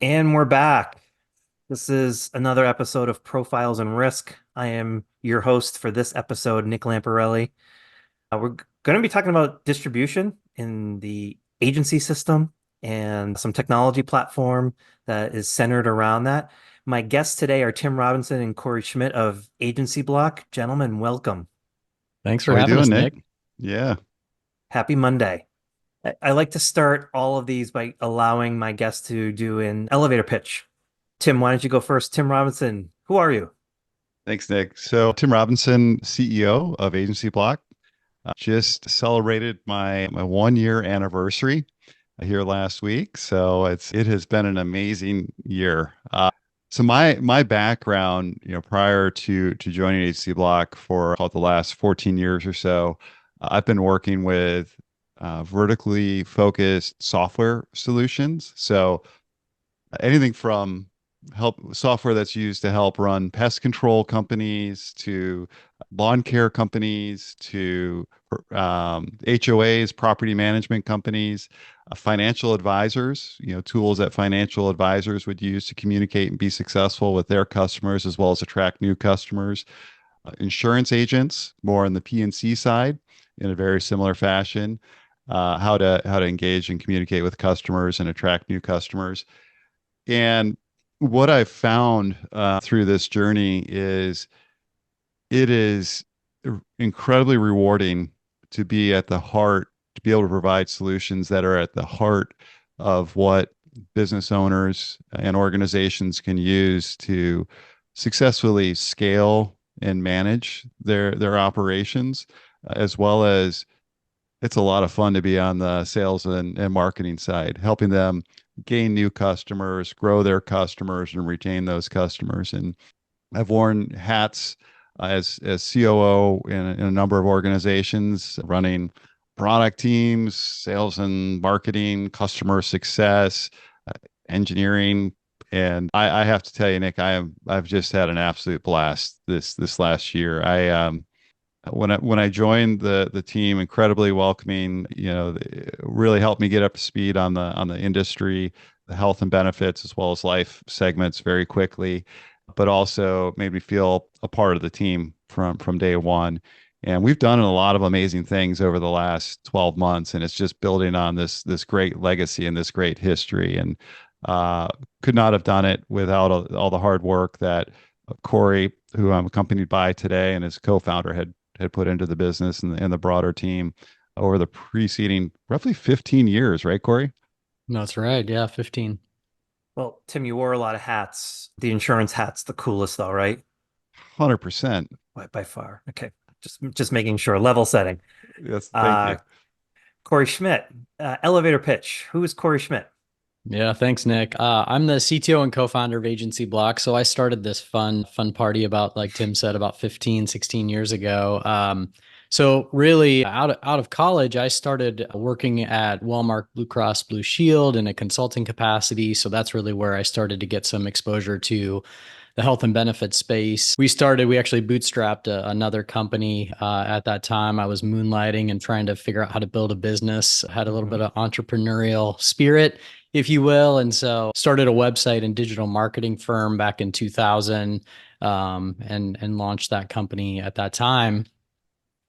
And we're back. This is another episode of Profiles and Risk. I am your host for this episode, Nick Lamparelli. We're going to be talking about distribution in the agency system and some technology platform that is centered around that. My guests today are Tim Robinson and Corey Schmidt of Agency Block. Gentlemen, welcome. Thanks for How you having doing, us, Nick? Nick. Yeah. Happy Monday. I like to start all of these by allowing my guests to do an elevator pitch. Tim, why don't you go first? Tim Robinson, who are you? Thanks, Nick. So, Tim Robinson, CEO of Agency Block, just celebrated my 1 year anniversary here last week. So it has been an amazing year. So my background, prior to joining Agency Block for about the last 14 years or so, I've been working with vertically focused software solutions. So anything from help software that's used to help run pest control companies to lawn care companies to HOAs, property management companies, financial advisors, tools that financial advisors would use to communicate and be successful with their customers as well as attract new customers, insurance agents, more on the P&C side in a very similar fashion, how to engage and communicate with customers and attract new customers. And what I've found through this journey is it is incredibly rewarding to be at the heart, to be able to provide solutions that are at the heart of what business owners and organizations can use to successfully scale and manage their operations, as well as it's a lot of fun to be on the sales and marketing side, helping them gain new customers, grow their customers, and retain those customers. And I've worn hats as COO in a number of organizations, running product teams, sales and marketing, customer success, engineering. And I have to tell you, Nick, I've just had an absolute blast this last year. When I joined the team, incredibly welcoming, really helped me get up to speed on the industry, the health and benefits as well as life segments very quickly, but also made me feel a part of the team from day one. And we've done a lot of amazing things over the last 12 months, and it's just building on this great legacy and this great history. And uh, could not have done it without all the hard work that Corey, who I'm accompanied by today, and his co-founder had put into the business and the broader team over the preceding roughly 15 years, right, Corey? That's right. Yeah, 15. Well, Tim, you wore a lot of hats. The insurance hat's the coolest though, right? 100%. By far. Okay. Just making sure. Level setting. Yes, thank Uh you. Corey Schmidt, elevator pitch. Who is Corey Schmidt? Yeah, thanks, Nick. I'm the CTO and co-founder of Agency Block. So I started this fun party about, like Tim said, about 15, 16 years ago. So really out of college, I started working at Walmart Blue Cross Blue Shield in a consulting capacity. So that's really where I started to get some exposure to the health and benefits space. We actually bootstrapped another company at that time. I was moonlighting and trying to figure out how to build a business. I had a little bit of entrepreneurial spirit, if you will. And so started a website and digital marketing firm back in 2000, and launched that company at that time.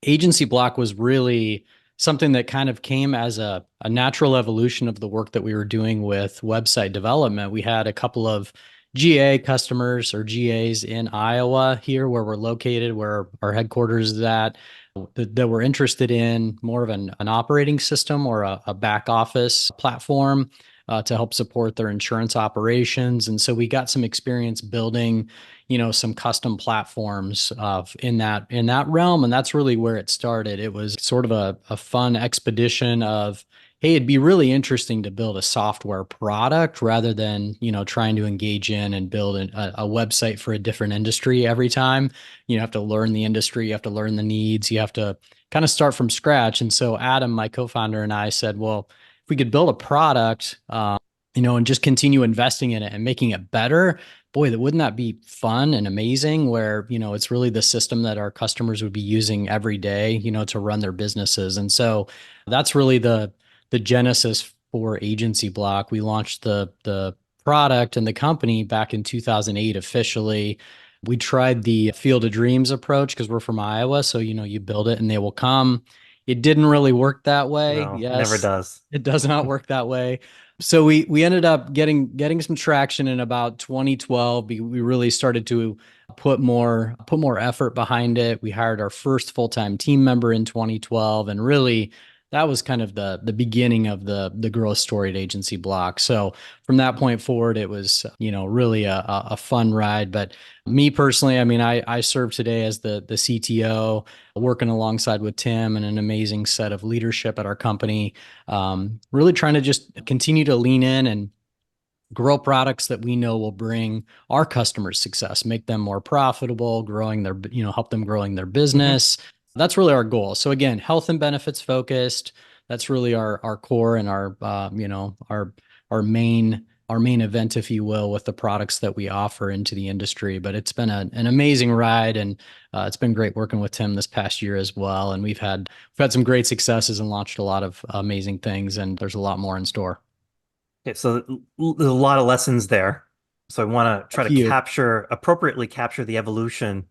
Agency Block was really something that kind of came as a natural evolution of the work that we were doing with website development. We had a couple of GA customers or GAs in Iowa here where we're located, where our headquarters is at, that were interested in more of an operating system or a back office platform to help support their insurance operations. And so we got some experience building, some custom platforms in that realm. And that's really where it started. It was sort of a fun expedition of, hey, it'd be really interesting to build a software product rather than, trying to engage in and build a website for a different industry every time. You have to learn the industry, you have to learn the needs, you have to kind of start from scratch. And so Adam, my co-founder, and I said, well, if we could build a product, and just continue investing in it and making it better, boy, wouldn't that be fun and amazing where, it's really the system that our customers would be using every day, to run their businesses. And so that's really the genesis for Agency Block. We launched the product and the company back in 2008 officially. We tried the Field of Dreams approach because we're from Iowa. So, you build it and they will come. It didn't really work that way. No, it never Yes, does. it does not work that way. So we ended up getting some traction in about 2012. We really started to put more effort behind it. We hired our first full-time team member in 2012, and really that was kind of the beginning of the growth story at Agency Block. So from that point forward, it was really a fun ride. But me personally, I mean, I serve today as the CTO, working alongside with Tim and an amazing set of leadership at our company. Really trying to just continue to lean in and grow products that we know will bring our customers success, make them more profitable, help them growing their business. That's really our goal. So again, health and benefits focused. That's really our core and our main event, if you will, with the products that we offer into the industry. But it's been an amazing ride, and it's been great working with Tim this past year as well. And we've had some great successes and launched a lot of amazing things, and there's a lot more in store. Okay, so there's a lot of lessons there. So I want to try Few. to appropriately capture the evolution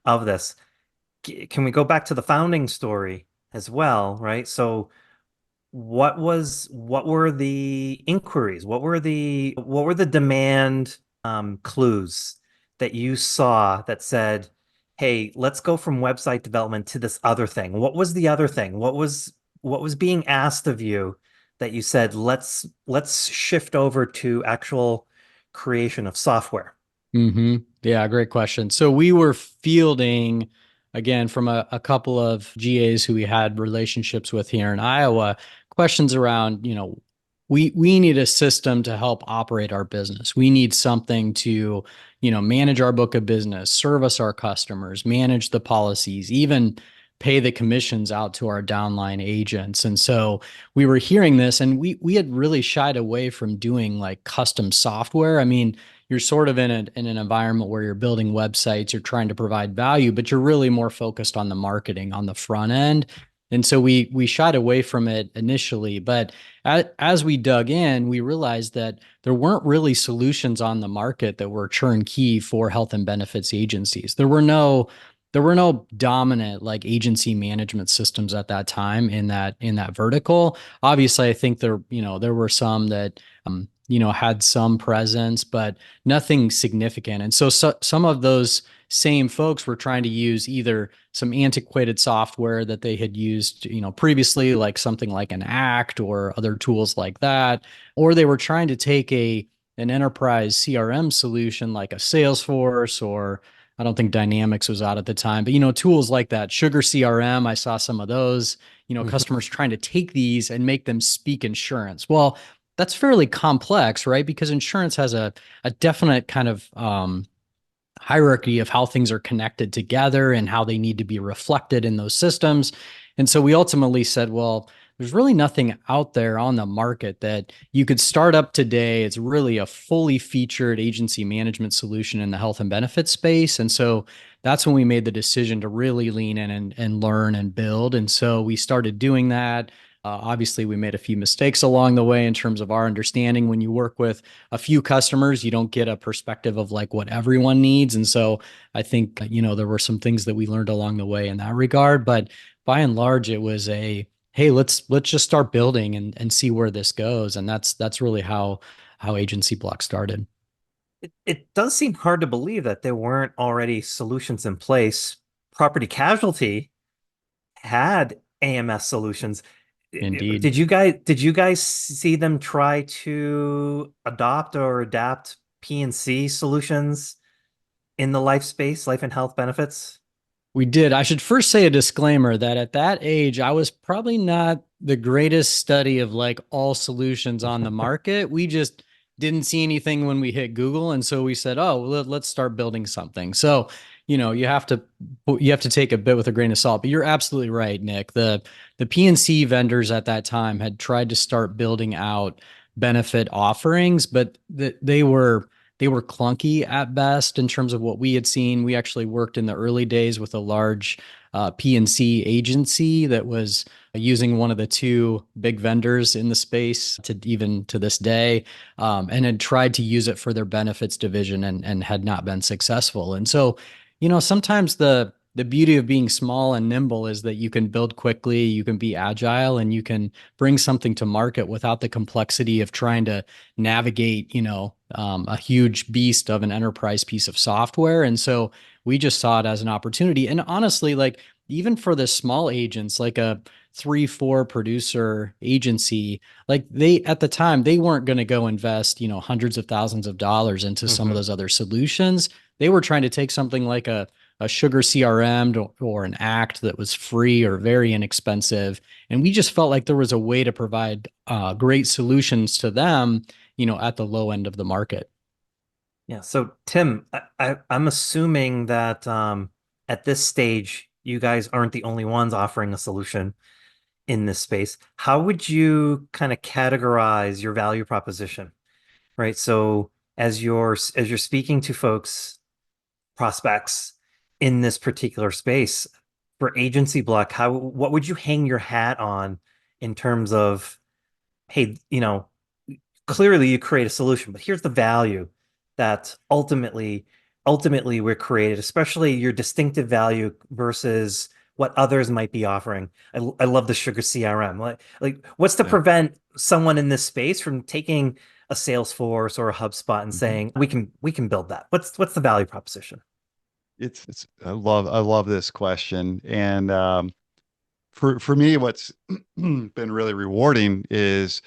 of this. Can we go back to the founding story as well, right? So what were the inquiries? What were the demand clues that you saw that said, hey, let's go from website development to this other thing? What was the other thing? What was being asked of you that you said, let's shift over to actual creation of software? Yeah, great question. So we were fielding, again, from a couple of GAs who we had relationships with here in Iowa, questions around, we need a system to help operate our business. We need something to, manage our book of business, service our customers, manage the policies, even pay the commissions out to our downline agents. And so we were hearing this, and we had really shied away from doing like custom software. I mean, you're sort of in an environment where you're building websites, you're trying to provide value, but you're really more focused on the marketing on the front end. And so we shied away from it initially, but as we dug in, we realized that there weren't really solutions on the market that were turnkey for health and benefits agencies. There were no dominant like agency management systems at that time in that vertical. Obviously, I think there were some that had some presence, but nothing significant. And so some of those same folks were trying to use either some antiquated software that they had used, previously, like something like an Act or other tools like that, or they were trying to take an enterprise CRM solution like a Salesforce, or I don't think Dynamics was out at the time, but tools like that, Sugar CRM, I saw some of those, customers trying to take these and make them speak insurance. Well, that's fairly complex, right? Because insurance has a definite kind of hierarchy of how things are connected together and how they need to be reflected in those systems. And so we ultimately said, well, there's really nothing out there on the market that you could start up today. It's really a fully featured agency management solution in the health and benefits space. And so that's when we made the decision to really lean in and learn and build. And so we started doing that. Obviously, we made a few mistakes along the way in terms of our understanding. When you work with a few customers, you don't get a perspective of like what everyone needs. And so I think, there were some things that we learned along the way in that regard. But by and large, it was hey, let's just start building and see where this goes. And that's really how AgencyBloc's started. It does seem hard to believe that there weren't already solutions in place. Property casualty had AMS solutions. Indeed. Did you guys see them try to adopt or adapt P&C solutions in the life space, life and health benefits? We did. I should first say a disclaimer that at that age, I was probably not the greatest study of like all solutions on the market. We just didn't see anything when we hit Google. And so we said, oh, let's start building something. So, you have to take a bit with a grain of salt, but you're absolutely right, Nick. The P&C vendors at that time had tried to start building out benefit offerings, but they were they were clunky at best in terms of what we had seen. We actually worked in the early days with a large P&C agency that was using one of the two big vendors in the space to even to this day, and had tried to use it for their benefits division and had not been successful. And so, sometimes the beauty of being small and nimble is that you can build quickly, you can be agile, and you can bring something to market without the complexity of trying to navigate, a huge beast of an enterprise piece of software. And so we just saw it as an opportunity. And honestly, like even for the small agents, like a 3, 4 producer agency, like they at the time they weren't going to go invest, hundreds of thousands of dollars into some of those other solutions. They were trying to take something like a sugar CRM or an act that was free or very inexpensive. And we just felt like there was a way to provide great solutions to them, at the low end of the market. Yeah. So Tim, I'm assuming that at this stage, you guys aren't the only ones offering a solution in this space. How would you kind of categorize your value proposition? Right. So as you're speaking to folks, prospects in this particular space for Agency Block, what would you hang your hat on in terms of, hey, clearly you create a solution, but here's the value that ultimately we're created, especially your distinctive value versus what others might be offering. I love the sugar CRM. Like what's to prevent someone in this space from taking a Salesforce or a HubSpot and saying we can build that? What's the value proposition? I love this question. And for me, what's been really rewarding is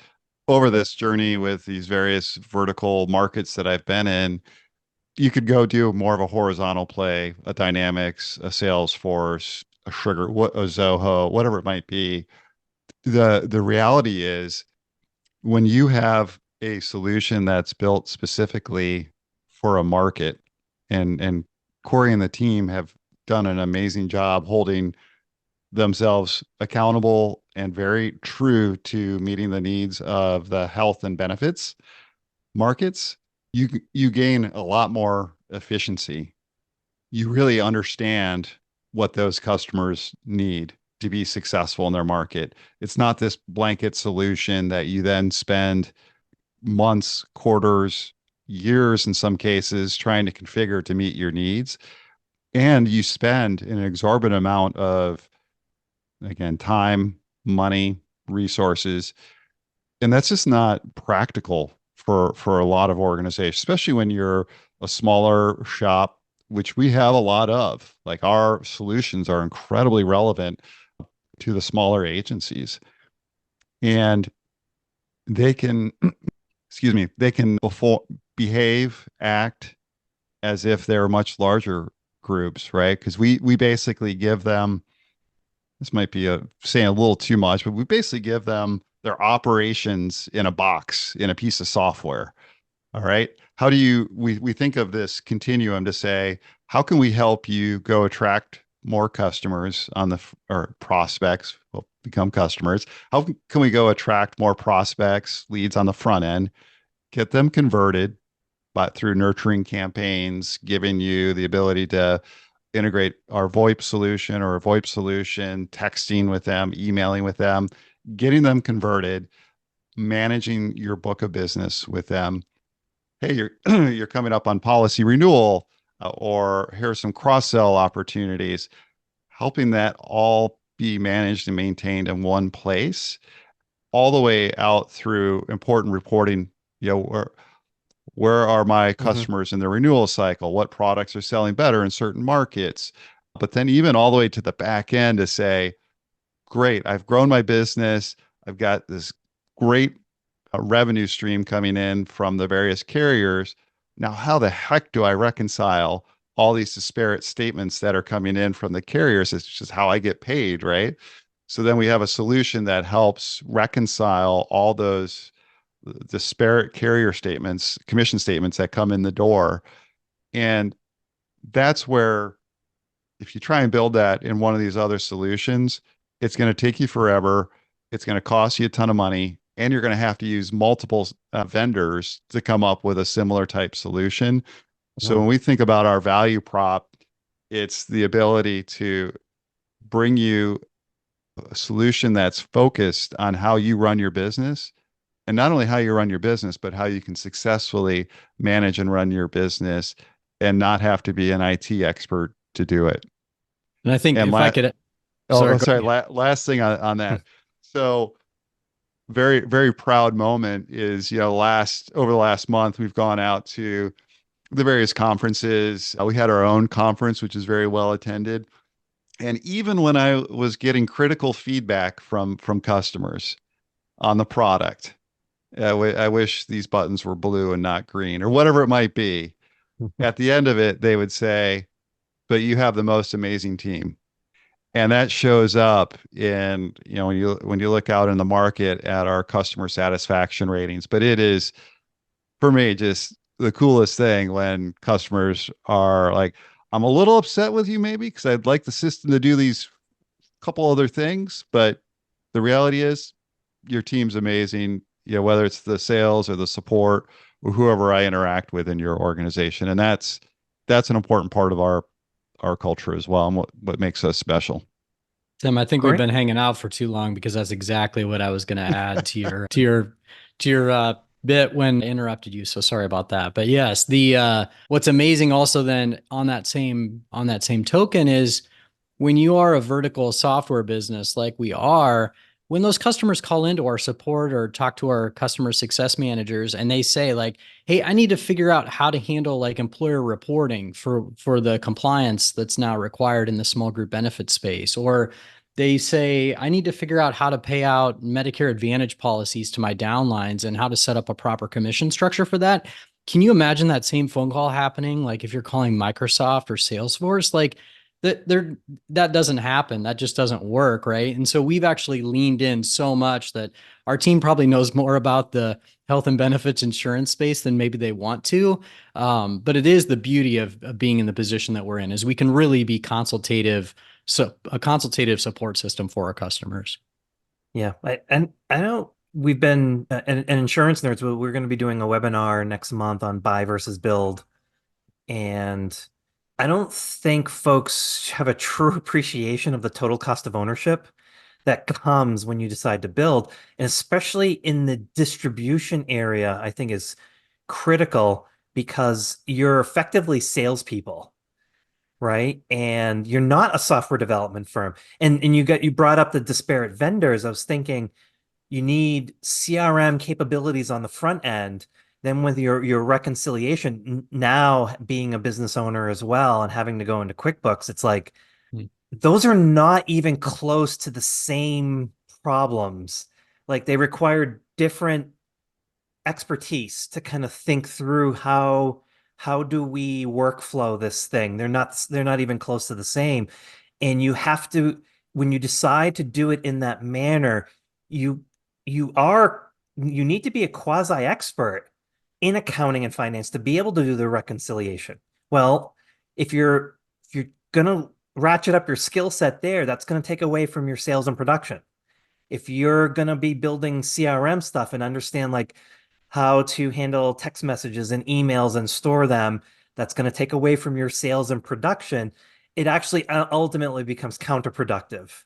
over this journey with these various vertical markets that I've been in, you could go do more of a horizontal play, a Dynamics, a Salesforce, a a Zoho, whatever it might be. The reality is when you have a solution that's built specifically for a market, and Corey and the team have done an amazing job holding themselves accountable and very true to meeting the needs of the health and benefits markets, you gain a lot more efficiency. You really understand what those customers need to be successful in their market. It's not this blanket solution that you then spend months, quarters, years in some cases trying to configure to meet your needs. And you spend an exorbitant amount of, again, time, money, resources. And that's just not practical for a lot of organizations, especially when you're a smaller shop, which we have a lot of. Like our solutions are incredibly relevant to the smaller agencies. And they can, excuse me, they can behave, act as if they're much larger groups, right? Because we basically give them, this might be saying a little too much, but we basically give them their operations in a box, in a piece of software. All right. How do we think of this continuum to say, how can we help you go attract more customers or prospects will become customers? How can we go attract more prospects, leads on the front end, get them converted, but through nurturing campaigns, giving you the ability to integrate our VoIP solution or a VoIP solution, texting with them, emailing with them, getting them converted, managing your book of business with them. Hey, you're coming up on policy renewal, or here are some cross-sell opportunities, helping that all be managed and maintained in one place, all the way out through important reporting. Where are my customers in the renewal cycle? What products are selling better in certain markets? But then even all the way to the back end to say, great, I've grown my business. I've got this great revenue stream coming in from the various carriers. Now, how the heck do I reconcile all these disparate statements that are coming in from the carriers? It's just how I get paid, right? So then we have a solution that helps reconcile all those disparate carrier statements, commission statements that come in the door. And that's where, if you try and build that in one of these other solutions, it's going to take you forever. It's going to cost you a ton of money, and you're going to have to use multiple vendors to come up with a similar type solution. So when we think about our value prop, it's the ability to bring you a solution that's focused on how you run your business, and not only how you run your business, but how you can successfully manage and run your business and not have to be an IT expert to do it. And I think And if I could, sorry, last thing on that. So very, very proud moment is, over the last month, we've gone out to the various conferences. We had our own conference, which is very well attended. And even when I was getting critical feedback from customers on the product, I wish these buttons were blue and not green, or whatever it might be. At the end of it, they would say, "But you have the most amazing team." And that shows up in, when you look out in the market at our customer satisfaction ratings. But it is, for me, just the coolest thing when customers are like, "I'm a little upset with you maybe because I'd like the system to do these couple other things, but the reality is your team's amazing, whether it's the sales or the support or whoever I interact with in your organization." And that's an important part of our culture as well, and what makes us special. Tim, I think Great. we've been hanging out for too long, because that's exactly what I was going to add to your bit when I interrupted you. So sorry about that. But yes, the what's amazing also then on that same token is when you are a vertical software business like we are, when those customers call into our support or talk to our customer success managers and they say like, "Hey, I need to figure out how to handle like employer reporting for the compliance that's now required in the small group benefit space," or they say, "I need to figure out how to pay out Medicare Advantage policies to my downlines and how to set up a proper commission structure for that." Can you imagine that same phone call happening? Like if you're calling Microsoft or Salesforce, like that doesn't happen. That just doesn't work, right? And so we've actually leaned in so much that our team probably knows more about the health and benefits insurance space than maybe they want to. But it is the beauty of being in the position that we're in, is we can really be consultative, so a consultative support system for our customers. Yeah, I know we've been and insurance nerds. We're going to be doing a webinar next month on buy versus build, and I don't think folks have a true appreciation of the total cost of ownership that comes when you decide to build, and especially in the distribution area, I think is critical because you're effectively salespeople, right? And you're not a software development firm. And you brought up the disparate vendors. I was thinking you need CRM capabilities on the front end. Then with your reconciliation, now being a business owner as well and having to go into QuickBooks, it's like those are not even close to the same problems. Like they require different expertise to kind of think through how do we workflow this thing. They're not even close to the same. And you have to, when you decide to do it in that manner, you need to be a quasi expert in accounting and finance to be able to do the reconciliation. Well, if you're gonna ratchet up your skill set there, that's going to take away from your sales and production. If you're going to be building CRM stuff and understand like how to handle text messages and emails and store them, that's going to take away from your sales and production. It actually ultimately becomes counterproductive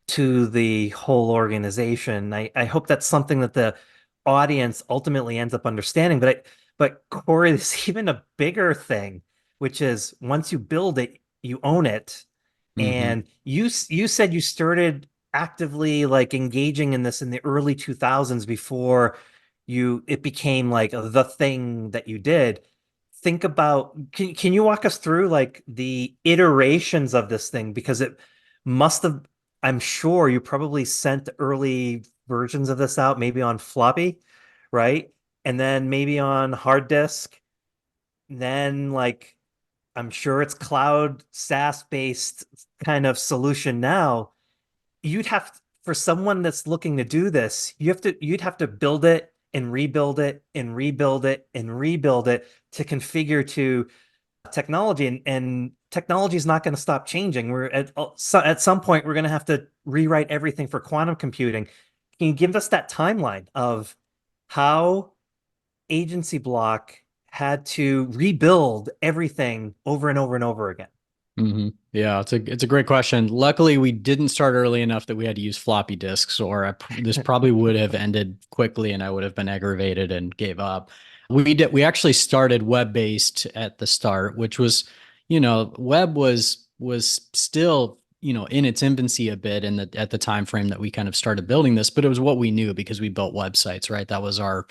to the whole organization. I hope that's something that the audience ultimately ends up understanding. But Corey, there's even a bigger thing, which is once you build it, you own it. And you said you started actively like engaging in this in the early 2000s before it became like the thing that you did. Think about, can you walk us through like the iterations of this thing? Because it must have, I'm sure you probably sent early versions of this out, maybe on floppy, right? And then maybe on hard disk. Then like, I'm sure it's cloud SaaS based kind of solution now. For someone that's looking to do this, you'd have to build it and rebuild it and rebuild it and rebuild it to configure to technology, and technology is not going to stop changing. We're at some point we're going to have to rewrite everything for quantum computing. can you give us that timeline of how Agency Block had to rebuild everything over and over and over again? Yeah, it's a great question. Luckily, we didn't start early enough that we had to use floppy disks, or this probably would have ended quickly, and I would have been aggravated and gave up. We actually started web-based at the start, which was, web was still, in its infancy a bit at the time frame that we kind of started building this, but it was what we knew because we built websites, right? That was our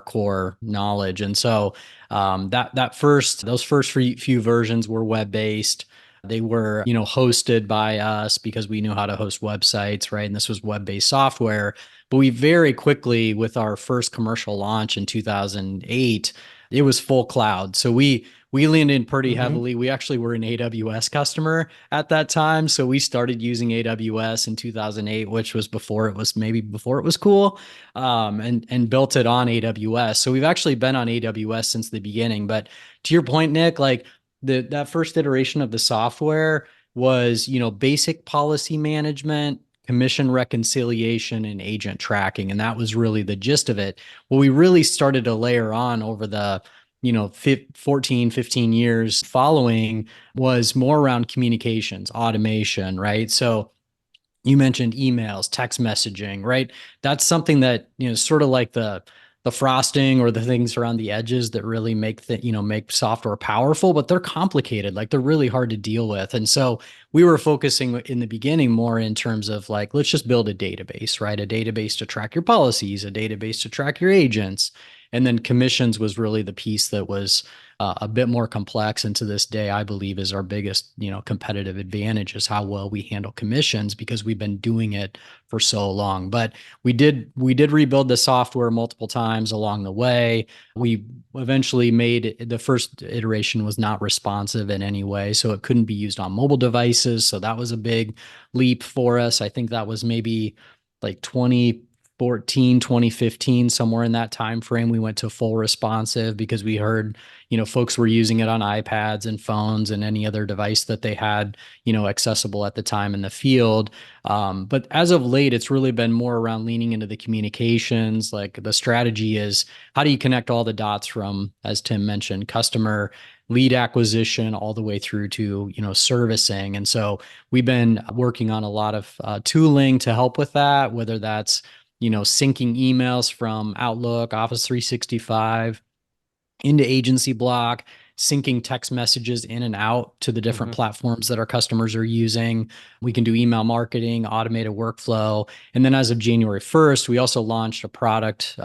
core knowledge, and so those first few versions were web-based. They were, hosted by us because we knew how to host websites, right? And this was web-based software. But we very quickly, with our first commercial launch in 2008, it was full cloud. So we leaned in pretty heavily. We actually were an AWS customer at that time. So we started using AWS in 2008, which was before it was cool, and built it on AWS. So we've actually been on AWS since the beginning. But to your point, Nick, like, that first iteration of the software was, basic policy management, commission reconciliation, and agent tracking. And that was really the gist of it. What we really started to layer on over the 14, 15 years following was more around communications, automation, right? So you mentioned emails, text messaging, right? That's something that, sort of like the frosting or the things around the edges that really make make software powerful, but they're complicated. Like, they're really hard to deal with. And so we were focusing in the beginning more in terms of, like, let's just build a database, right? A database to track your policies, a database to track your agents. And then commissions was really the piece that was a bit more complex, and to this day, I believe, is our biggest, competitive advantage, is how well we handle commissions, because we've been doing it for so long. But we did rebuild the software multiple times along the way. We eventually made the first iteration was not responsive in any way, so it couldn't be used on mobile devices. So that was a big leap for us. I think that was maybe like 2014, 2015, somewhere in that time frame, we went to full responsive because we heard, folks were using it on iPads and phones and any other device that they had, accessible at the time in the field. But as of late, it's really been more around leaning into the communications. Like, the strategy is, how do you connect all the dots from, as Tim mentioned, customer lead acquisition all the way through to, servicing. And so we've been working on a lot of tooling to help with that, whether that's, syncing emails from Outlook, Office 365 into AgencyBlock, syncing text messages in and out to the different platforms that our customers are using. We can do email marketing, automated workflow. And then as of January 1st, we also launched a product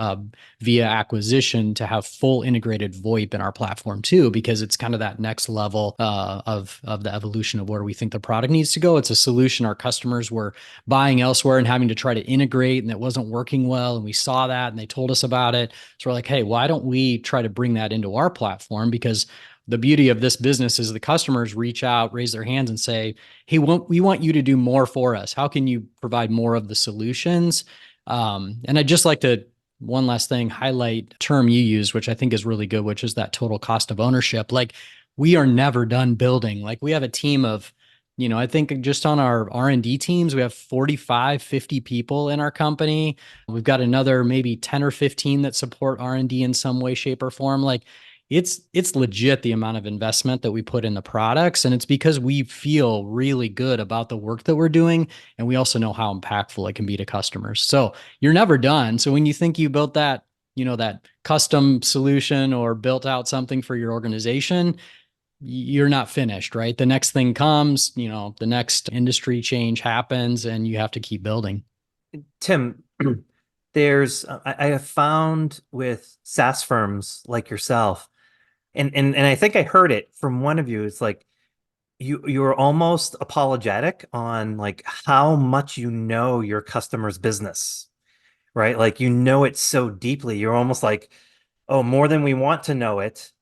via acquisition to have full integrated VoIP in our platform too, because it's kind of that next level of the evolution of where we think the product needs to go. It's a solution our customers were buying elsewhere and having to try to integrate, and it wasn't working well. And we saw that, and they told us about it. So we're like, hey, why don't we try to bring that into our platform? Because the beauty of this business is the customers reach out, raise their hands, and say, hey, we want you to do more for us. How can you provide more of the solutions? And I'd just like to, one last thing, highlight a term you use, which I think is really good, which is that total cost of ownership. Like, we are never done building. Like, we have a team of, I think just on our R&D teams, we have 45, 50 people in our company. We've got another maybe 10 or 15 that support R&D in some way, shape, or form. Like, it's legit, the amount of investment that we put in the products. And it's because we feel really good about the work that we're doing. And we also know how impactful it can be to customers. So you're never done. So when you think you built that, that custom solution or built out something for your organization, you're not finished, right? The next thing comes, the next industry change happens, and you have to keep building. Tim, I have found with SaaS firms like yourself, and I think I heard it from one of you. It's like you're almost apologetic on, like, how much your customer's business, right? Like, it so deeply. You're almost like, oh, more than we want to know it.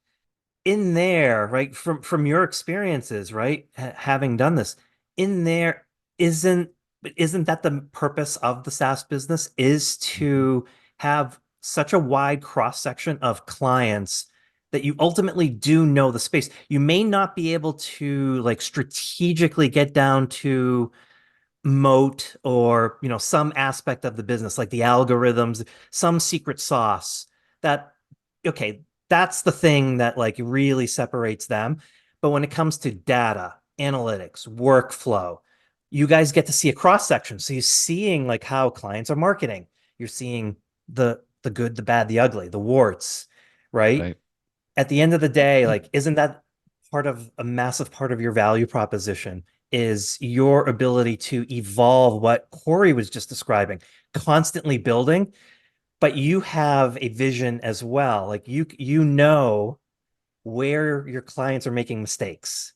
In there, right? From your experiences, right? Having done this, in there, isn't that the purpose of the SaaS business, is to have such a wide cross section of clients that you ultimately do know the space. You may not be able to, like, strategically get down to moat or, some aspect of the business, like the algorithms, some secret sauce that, okay, that's the thing that like really separates them. But when it comes to data, analytics, workflow, you guys get to see a cross section. So you're seeing like how clients are marketing. You're seeing the good, the bad, the ugly, the warts, right? Right. At the end of the day, like, isn't that part of a massive part of your value proposition is your ability to evolve what Corey was just describing, constantly building, but you have a vision as well. Like you know where your clients are making mistakes.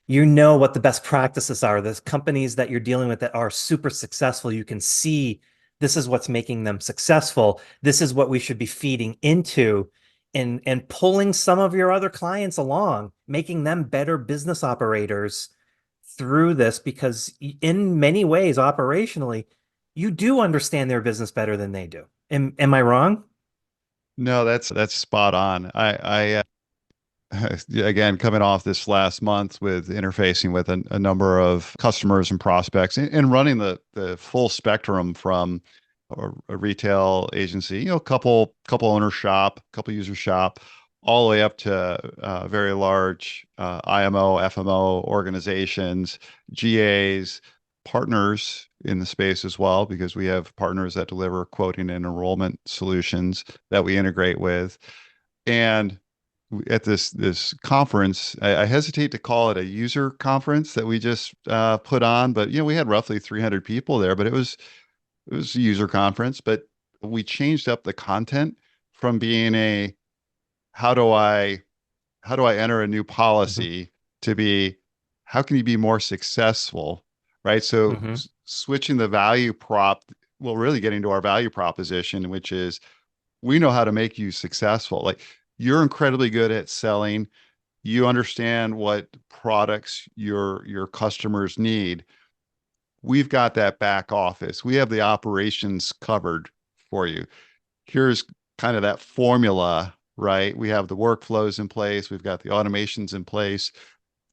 You know what the best practices are. The companies that you're dealing with that are super successful, you can see this is what's making them successful. This is what we should be feeding into and pulling some of your other clients along, making them better business operators through this because in many ways, operationally, you do understand their business better than they do. Am I wrong? No, that's spot on. Again, coming off this last month with interfacing with a number of customers and prospects and running the full spectrum from a retail agency, couple owner shop, couple user shop, all the way up to very large IMO, FMO organizations, GAs, partners in the space as well, because we have partners that deliver quoting and enrollment solutions that we integrate with. And at this conference, I hesitate to call it a user conference that we just put on, but we had roughly 300 people there, but it was a user conference, but we changed up the content from being a how do I enter a new Mhm. policy to be how can you be more successful, right? So Mhm. switching the value prop, well, really getting to our value proposition, which is we know how to make you successful. Like you're incredibly good at selling. You understand what products your customers need. We've got that back office. We have the operations covered for you. Here's kind of that formula, right? We have the workflows in place. We've got the automations in place.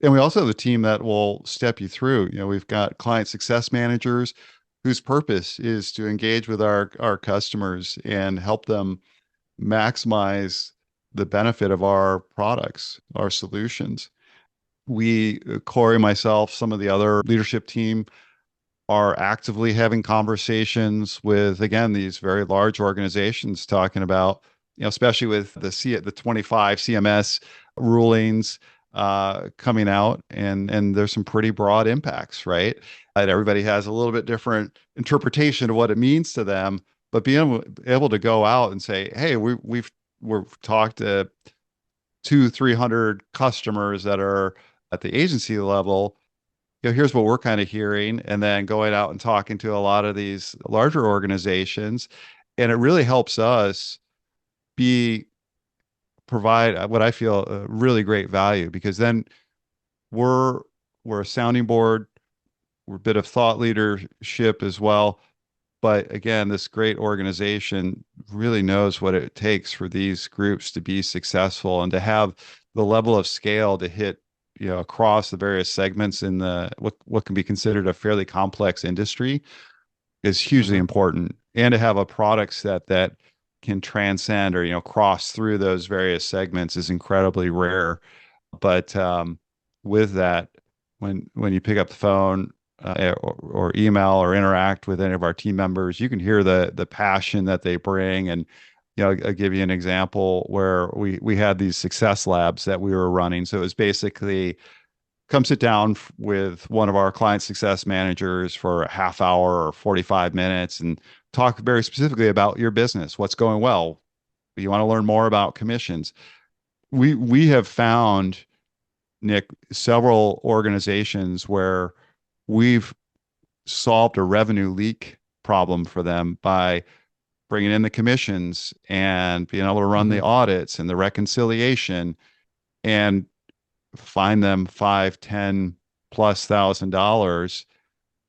And we also have a team that will step you through. We've got client success managers whose purpose is to engage with our customers and help them maximize the benefit of our products, our solutions. Corey, myself, some of the other leadership team are actively having conversations with, again, these very large organizations talking about, especially with the 25 CMS rulings coming out, and there's some pretty broad impacts, right? And everybody has a little bit different interpretation of what it means to them, but being able to go out and say, hey, we've talked to 300 customers that are at the agency level. Here's what we're kind of hearing, and then going out and talking to a lot of these larger organizations. And it really helps us be provide what I feel a really great value, because then we're we're a sounding board, we're a bit of thought leadership as well. But again, this great organization really knows what it takes for these groups to be successful and to have the level of scale to hit, across the various segments in the what can be considered a fairly complex industry is hugely Mhm. important. And to have a product set that can transcend or, cross through those various segments is incredibly rare. But with that, when you pick up the phone or email or interact with any of our team members, you can hear the passion that they bring. And I'll give you an example where we had these success labs that we were running. So it was basically come sit down with one of our client success managers for a half hour or 45 minutes and talk very specifically about your business, what's going well. You want to learn more about commissions. We have found, Nick, several organizations where we've solved a revenue leak problem for them by bringing in the commissions and being able to run the Mhm. audits and the reconciliation and find them 5, 10 plus $1,000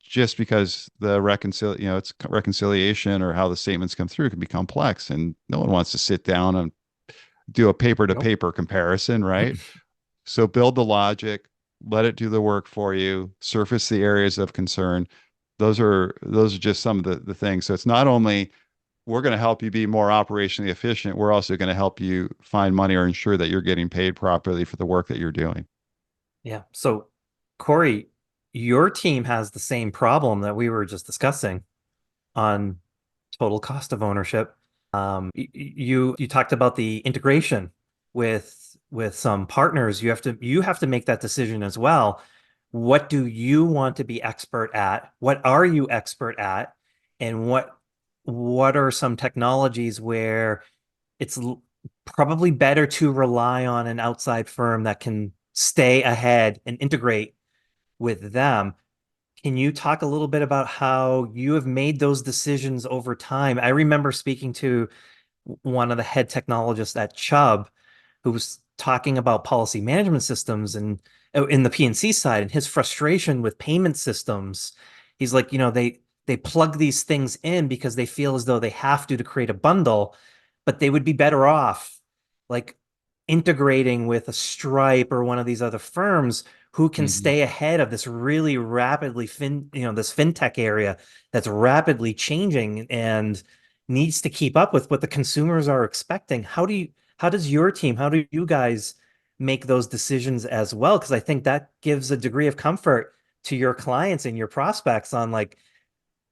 just because it's reconciliation or how the statements come through can be complex, and no one wants to sit down and do a paper to Nope. paper comparison, right? So build the logic, let it do the work for you, surface the areas of concern, those are just some of the things. So it's not only we're going to help you be more operationally efficient, we're also going to help you find money or ensure that you're getting paid properly for the work that you're doing. Yeah. So, Corey, your team has the same problem that we were just discussing on total cost of ownership. You talked about the integration with some partners. You have to make that decision as well. What do you want to be expert at? What are you expert at? And what are some technologies where it's probably better to rely on an outside firm that can stay ahead and integrate with them? Can you talk a little bit about how you have made those decisions over time? I remember speaking to one of the head technologists at Chubb who was talking about policy management systems and in the PNC side and his frustration with payment systems. He's like, they plug these things in because they feel as though they have to create a bundle, but they would be better off like integrating with a Stripe or one of these other firms who can stay ahead of this really rapidly this fintech area that's rapidly changing and needs to keep up with what the consumers are expecting. How does your team, how do you guys make those decisions as well? Because I think that gives a degree of comfort to your clients and your prospects on like,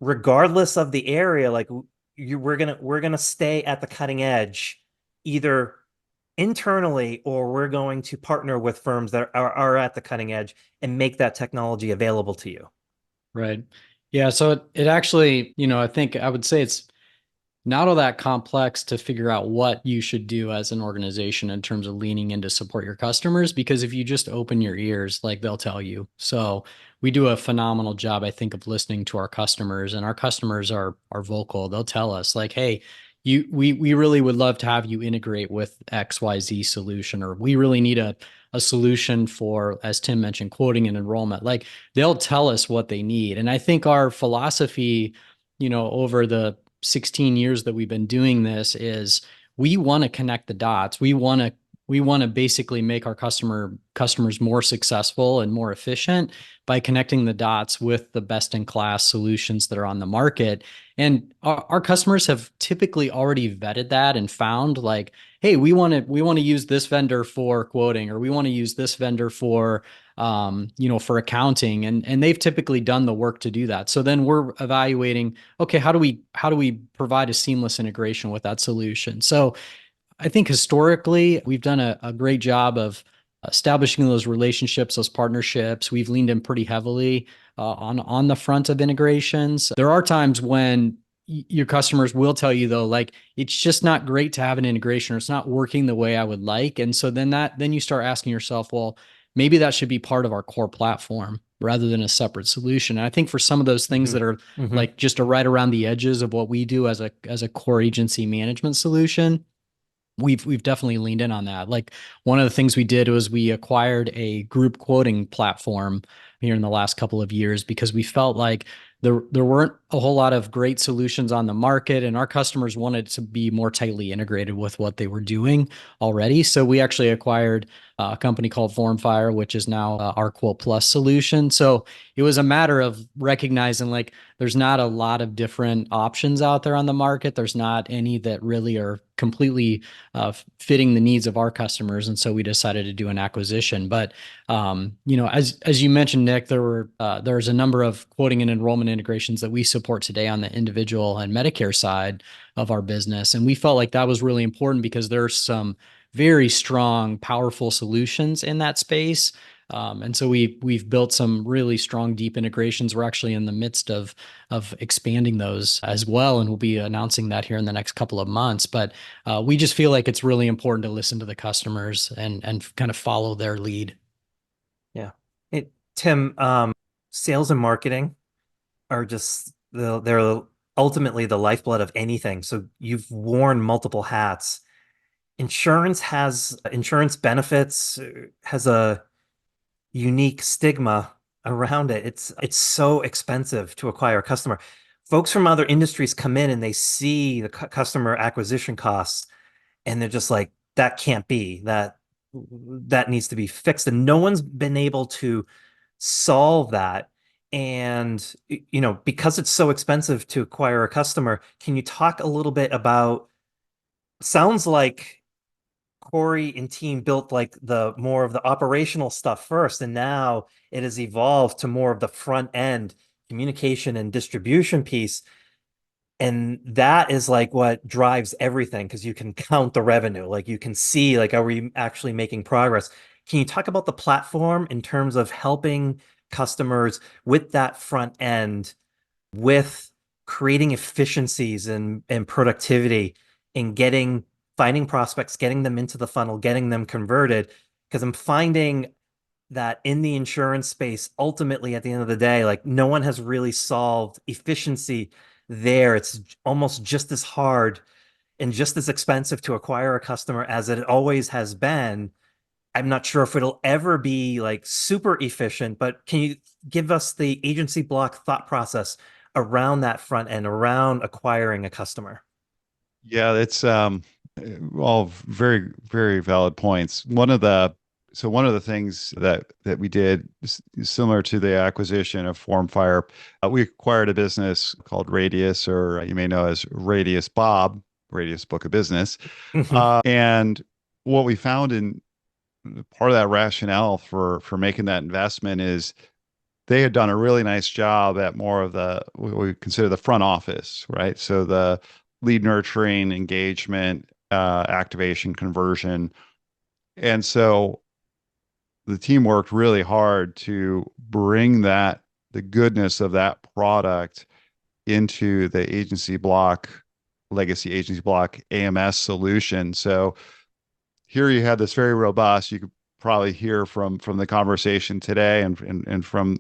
regardless of the area, like we're gonna stay at the cutting edge, either internally or we're going to partner with firms that are at the cutting edge and make that technology available to you. Right. Yeah. So it actually, I think I would say it's not all that complex to figure out what you should do as an organization in terms of leaning in to support your customers, because if you just open your ears, like they'll tell you. So we do a phenomenal job, I think, of listening to our customers, and our customers are vocal. They'll tell us like, hey, we really would love to have you integrate with XYZ solution, or we really need a solution for, as Tim mentioned, quoting and enrollment. Like they'll tell us what they need. And I think our philosophy, over the 16 years that we've been doing this is we want to connect the dots. We want to basically make our customers more successful and more efficient by connecting the dots with the best in class solutions that are on the market. And our customers have typically already vetted that and found like, hey, we want to use this vendor for quoting, or we want to use this vendor for for accounting, and they've typically done the work to do that. So then we're evaluating, okay, how do we provide a seamless integration with that solution? So I think historically we've done a great job of establishing those relationships, those partnerships. We've leaned in pretty heavily on the front of integrations. There are times when your customers will tell you though, like it's just not great to have an integration, or it's not working the way I would like. And so then you start asking yourself, well, maybe that should be part of our core platform rather than a separate solution. And I think for some of those things that are like just right around the edges of what we do as a core agency management solution, we've definitely leaned in on that. Like one of the things we did was we acquired a group quoting platform here in the last couple of years because we felt like there weren't a whole lot of great solutions on the market, and our customers wanted to be more tightly integrated with what they were doing already. So we actually acquired a company called Formfire, which is now our Quote Plus solution. So it was a matter of recognizing like there's not a lot of different options out there on the market. There's not any that really are completely fitting the needs of our customers, and so we decided to do an acquisition. But as you mentioned, Nick, there's a number of quoting and enrollment integrations that we support today on the individual and Medicare side of our business, and we felt like that was really important because there's some very strong, powerful solutions in that space. And so we've built some really strong, deep integrations. We're actually in the midst of expanding those as well, and we'll be announcing that here in the next couple of months. But we just feel like it's really important to listen to the customers and kind of follow their lead. Yeah. Tim, sales and marketing are just they're ultimately the lifeblood of anything. So you've worn multiple hats. Insurance benefits has a unique stigma around it. It's so expensive to acquire a customer. Folks from other industries come in and they see the customer acquisition costs, and they're just like, that can't be, that needs to be fixed. And no one's been able to solve that. And, because it's so expensive to acquire a customer, can you talk a little bit about, sounds like Corey and team built like the more of the operational stuff first, and now it has evolved to more of the front end communication and distribution piece. And that is like what drives everything because you can count the revenue, like you can see like are we actually making progress. Can you talk about the platform in terms of helping customers with that front end, with creating efficiencies and productivity and finding prospects, getting them into the funnel, getting them converted? Because I'm finding that in the insurance space, ultimately at the end of the day, like no one has really solved efficiency there. It's almost just as hard and just as expensive to acquire a customer as it always has been. I'm not sure if it'll ever be like super efficient, but can you give us the agency block thought process around that front end, around acquiring a customer? Yeah, it's all very, very valid points. One of the things that we did similar to the acquisition of Formfire, we acquired a business called Radius, or you may know as Radius Bob, Radius Book of Business. Mhm. And what we found in part of that rationale for making that investment is they had done a really nice job at more of the what we consider the front office, right? So the lead nurturing, engagement, activation, conversion. And so the team worked really hard to bring the goodness of that product into the legacy agency block AMS solution. So here you had this very robust, you could probably hear from the conversation today and from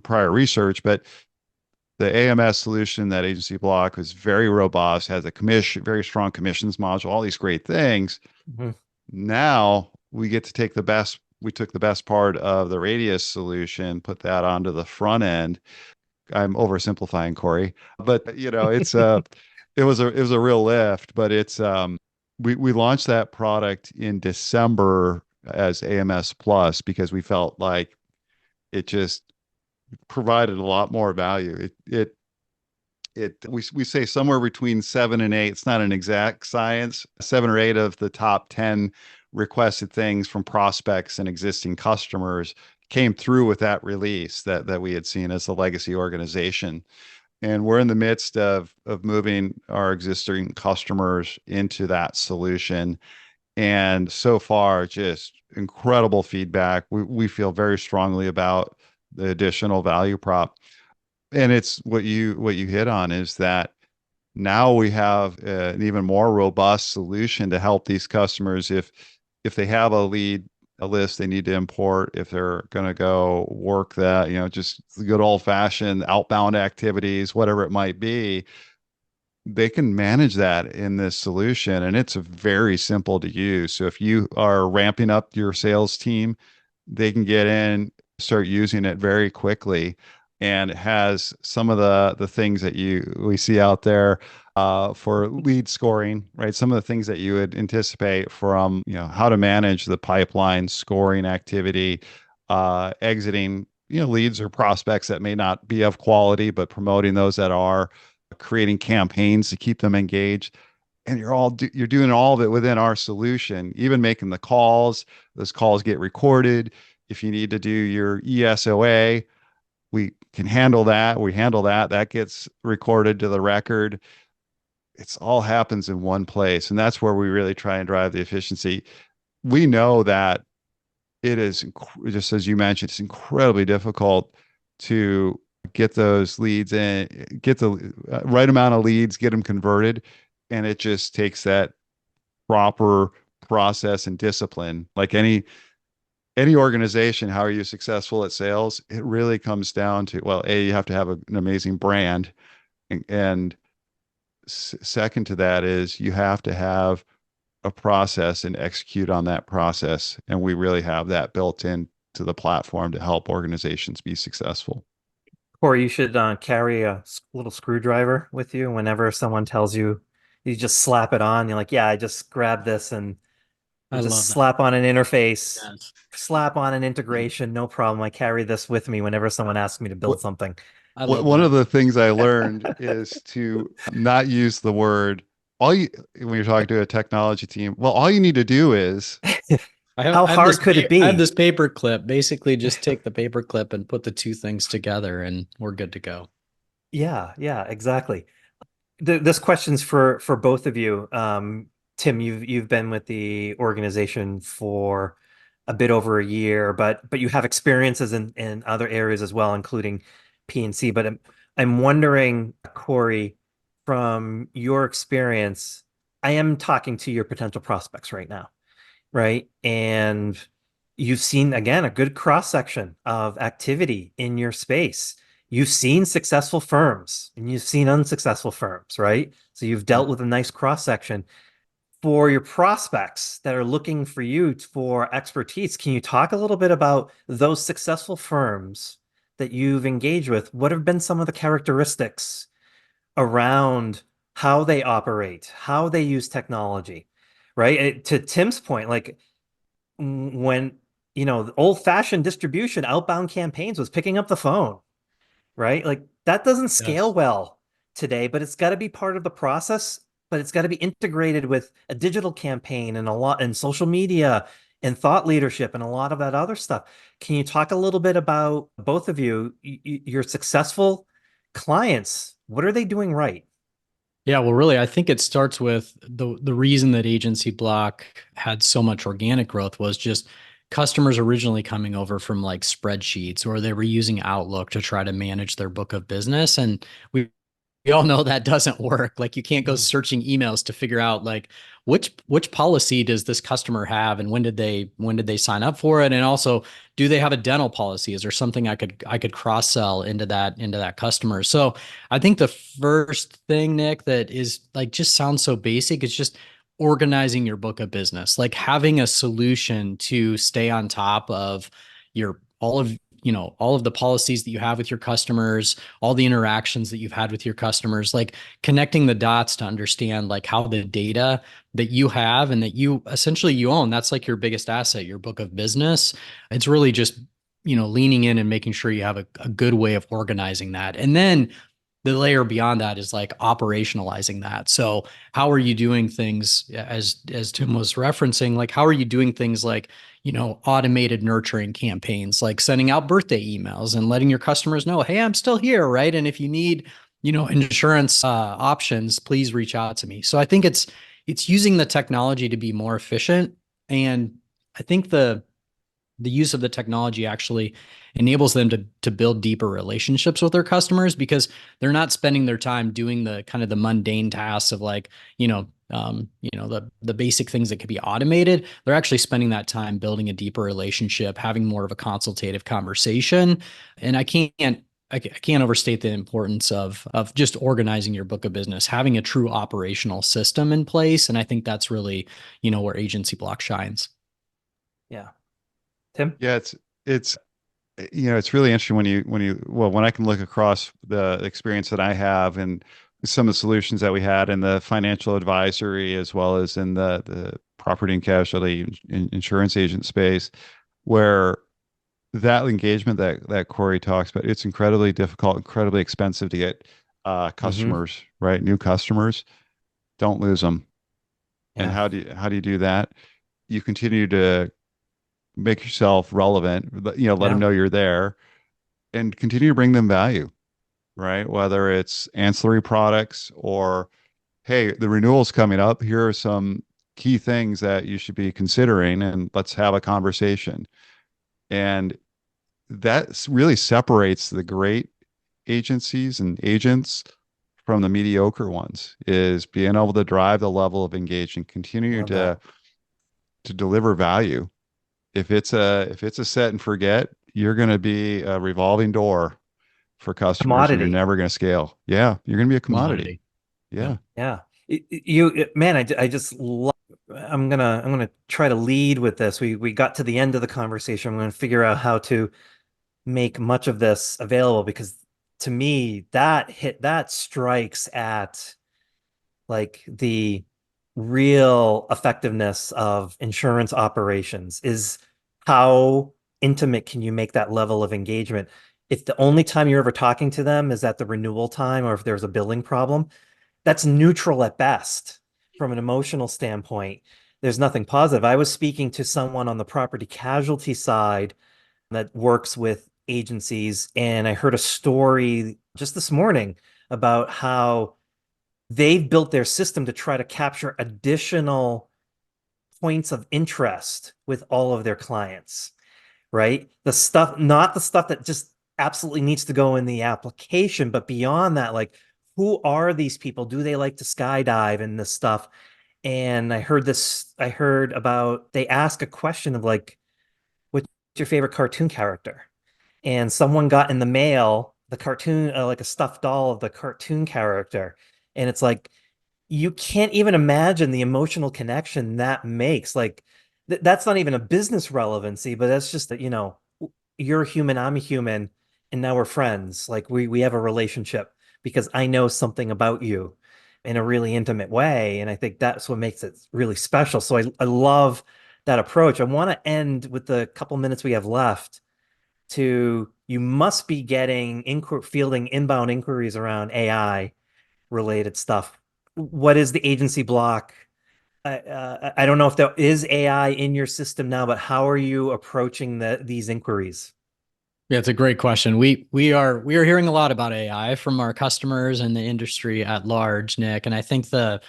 prior research, but the AMS solution, that agency block, was very robust, has a very strong commissions module, all these great things. Mhm. Now we took the best part of the Radius solution, put that onto the front end. I'm oversimplifying, Corey, but it was a real lift, but we launched that product in December as AMS Plus because we felt like it just provided a lot more value. We say somewhere between 7 and 8. It's not an exact science. 7 or 8 of the top 10 requested things from prospects and existing customers came through with that release that we had seen as a legacy organization. And we're in the midst of moving our existing customers into that solution. And so far, just incredible feedback. We feel very strongly about the additional value prop. And it's what you hit on is that now we have an even more robust solution to help these customers if they have a list they need to import, if they're going to go work that, just the good old fashioned outbound activities, whatever it might be, they can manage that in this solution, and it's very simple to use. So if you are ramping up your sales team, they can get in, start using it very quickly, and it has some of the things that we see out there for lead scoring, right? Some of the things that you would anticipate from how to manage the pipeline scoring activity, exiting leads or prospects that may not be of quality, but promoting those that are, creating campaigns to keep them engaged. And you're doing all of it within our solution, even making the calls. Those calls get recorded. If you need to do your ESOA, we can handle that. We handle that. That gets recorded to the record. It's all happens in one place. And that's where we really try and drive the efficiency. We know that it is, just as you mentioned, it's incredibly difficult to get those leads in, get the right amount of leads, get them converted. And it just takes that proper process and discipline. Like any organization, how are you successful at sales? It really comes down to, well, you have to have an amazing brand. And second to that is you have to have a process and execute on that process. And we really have that built into the platform to help organizations be successful. Or you should carry a little screwdriver with you whenever someone tells you, you just slap it on. You're like, yeah, I just grabbed this and I Just love that. slap on an interface, Yes. slap on an integration, no problem. I carry this with me whenever someone asks me to build What, something. I love one of that. the things I learned is to not use the word all you when you're talking to a technology team. Well, all you need to do is How hard could it I have be? this paper clip. Basically, just take the paper clip and put the two things together, and we're good to go. Yeah, yeah, exactly. This question's for both of you. Tim, you've been with the organization for a bit over a year, but you have experiences in other areas as well, including P&C. But I'm wondering, Corey, from your experience, I am talking to your potential prospects right now, right? And you've seen, again, a good cross section of activity in your space. You've seen successful firms and you've seen unsuccessful firms, right? So you've dealt with a nice cross section. For your prospects that are looking for you for expertise, can you talk a little bit about those successful firms that you've engaged with? What have been some of the characteristics around how they operate, how they use technology, right? To Tim's point, like when, the old-fashioned distribution, outbound campaigns was picking up the phone, right? Like that doesn't scale Yes. well today, but it's got to be part of the process, but it's got to be integrated with a digital campaign and a lot and social media and thought leadership and a lot of that other stuff. Can you talk a little bit about both of you, your successful clients? What are they doing right? Yeah, well, really, I think it starts with the reason that Agency Block had so much organic growth was just customers originally coming over from like spreadsheets, or they were using Outlook to try to manage their book of business. And we all know that doesn't work. Like you can't go Mm. searching emails to figure out like which policy does this customer have, and when did they sign up for it, and also do they have a dental policy? Is there something I could cross sell into that customer? So I think the first thing, Nick, that is like just sounds so basic, is just organizing your book of business, like having a solution to stay on top of your all of the policies that you have with your customers, all the interactions that you've had with your customers, like connecting the dots to understand like how the data that you have and that you essentially you own, that's like your biggest asset, your book of business. It's really just, leaning in and making sure you have a good way of organizing that. And then the layer beyond that is like operationalizing that. So how are you doing things, as Tim was referencing, like how are you doing things like, automated nurturing campaigns, like sending out birthday emails and letting your customers know, hey, I'm still here, right? And if you need, insurance options, please reach out to me. So I think it's using the technology to be more efficient. And I think the use of the technology actually enables them to build deeper relationships with their customers, because they're not spending their time doing the kind of the mundane tasks of like, the basic things that could be automated. They're actually spending that time building a deeper relationship, having more of a consultative conversation. And I can't overstate the importance of just organizing your book of business, having a true operational system in place. And I think that's really, where Agency Block shines. Yeah. Tim? yeah, it's it's really interesting when I can look across the experience that I have and some of the solutions that we had in the financial advisory as well as in the property and casualty insurance agent space, where that engagement that Corey talks about, it's incredibly difficult, incredibly expensive to get Mm-hmm. customers, right? New customers. Don't lose them. And Yeah. how do you do that? You continue to make yourself relevant, let them Yeah. know you're there and continue to bring them value, right? Whether it's ancillary products or, hey, the renewal's coming up. Here are some key things that you should be considering, and let's have a conversation. And that really separates the great agencies and agents from the mediocre ones, is being able to drive the level of engagement, continue Love that. to deliver value. If it's a set and forget, you're going to be a revolving door for customers, and you're Commodity. never going to scale. Yeah, you're going to be a commodity. Commodity. Yeah. Yeah. Man, I just love, I'm gonna try to lead with this. We got to the end of the conversation. I'm gonna figure out how to make much of this available, because to me that strikes at like real effectiveness of insurance operations is how intimate can you make that level of engagement? If the only time you're ever talking to them is at the renewal time or if there's a billing problem, that's neutral at best from an emotional standpoint. There's nothing positive. I was speaking to someone on the property casualty side that works with agencies, and I heard a story just this morning about how they've built their system to try to capture additional points of interest with all of their clients, right? The stuff, not the stuff that just absolutely needs to go in the application, but beyond that, like, who are these people? Do they like to skydive and this stuff? And I heard about, they ask a question of like, what's your favorite cartoon character? And someone got in the mail the cartoon, like a stuffed doll of the cartoon character. And it's like, you can't even imagine the emotional connection that makes. Like, that's not even a business relevancy, but that's just that, you're a human, I'm a human, and now we're friends. Like, we have a relationship because I know something about you in a really intimate way. And I think that's what makes it really special. So I love that approach. I want to end with the couple minutes we have left to, you must be getting fielding inbound inquiries around AI related stuff. What is the agency block? I don't know if there is AI in your system now, but how are you approaching these inquiries? Yeah, it's a great question. We are hearing a lot about AI from our customers and the industry at large, Nick. And I think the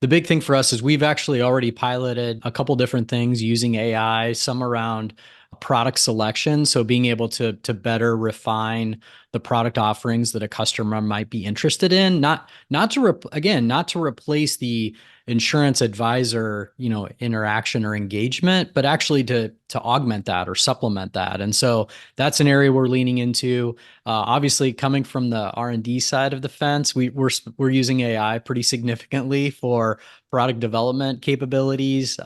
big thing for us is we've actually already piloted a couple different things using AI, some around product selection. So being able to better refine the product offerings that a customer might be interested in, not to replace the insurance advisor, interaction or engagement, but actually to augment that or supplement that. And so that's an area we're leaning into. Obviously, coming from the R&D side of the fence, we're using AI pretty significantly for product development capabilities,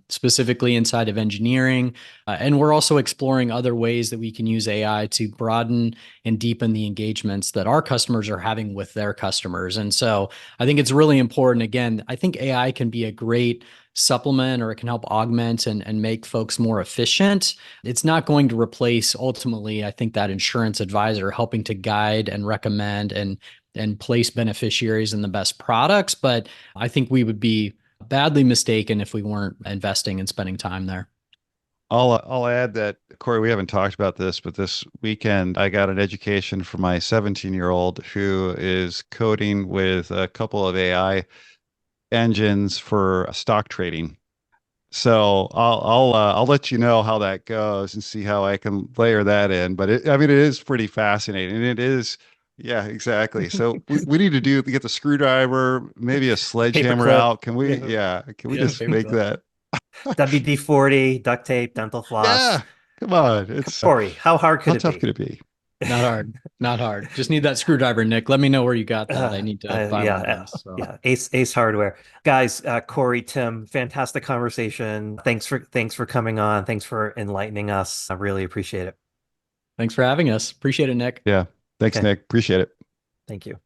specifically inside of engineering. And we're also exploring other ways that we can use AI to broaden and deepen the engagements that our customers are having with their customers. And so I think it's really important. Again, I think AI can be a great supplement, or it can help augment and make folks more efficient. It's not going to replace, ultimately, I think, that insurance advisor helping to guide and recommend and place beneficiaries in the best products. But I think we would be badly mistaken if we weren't investing and spending time there. I'll add that, Corey, we haven't talked about this, but this weekend I got an education for my 17-year-old who is coding with a couple of AI engines for stock trading. So I'll let you know how that goes and see how I can layer that in. But it is pretty fascinating, and it is, yeah, exactly. So we need to get the screwdriver, maybe a sledgehammer Paperclip. out. Can we? Yeah, can we just make that? WD-40, duct tape, dental floss. Yeah, come on. It's Corey, how hard how could it tough be? could it be? Not hard. Not hard. Just need that screwdriver, Nick. Let me know where you got that. I need to buy one of those. So. Yeah. Ace Hardware, guys. Corey, Tim, fantastic conversation. Thanks for coming on. Thanks for enlightening us. I really appreciate it. Thanks for having us. Appreciate it, Nick. Yeah. Thanks, Okay. Nick. Appreciate it. Thank you.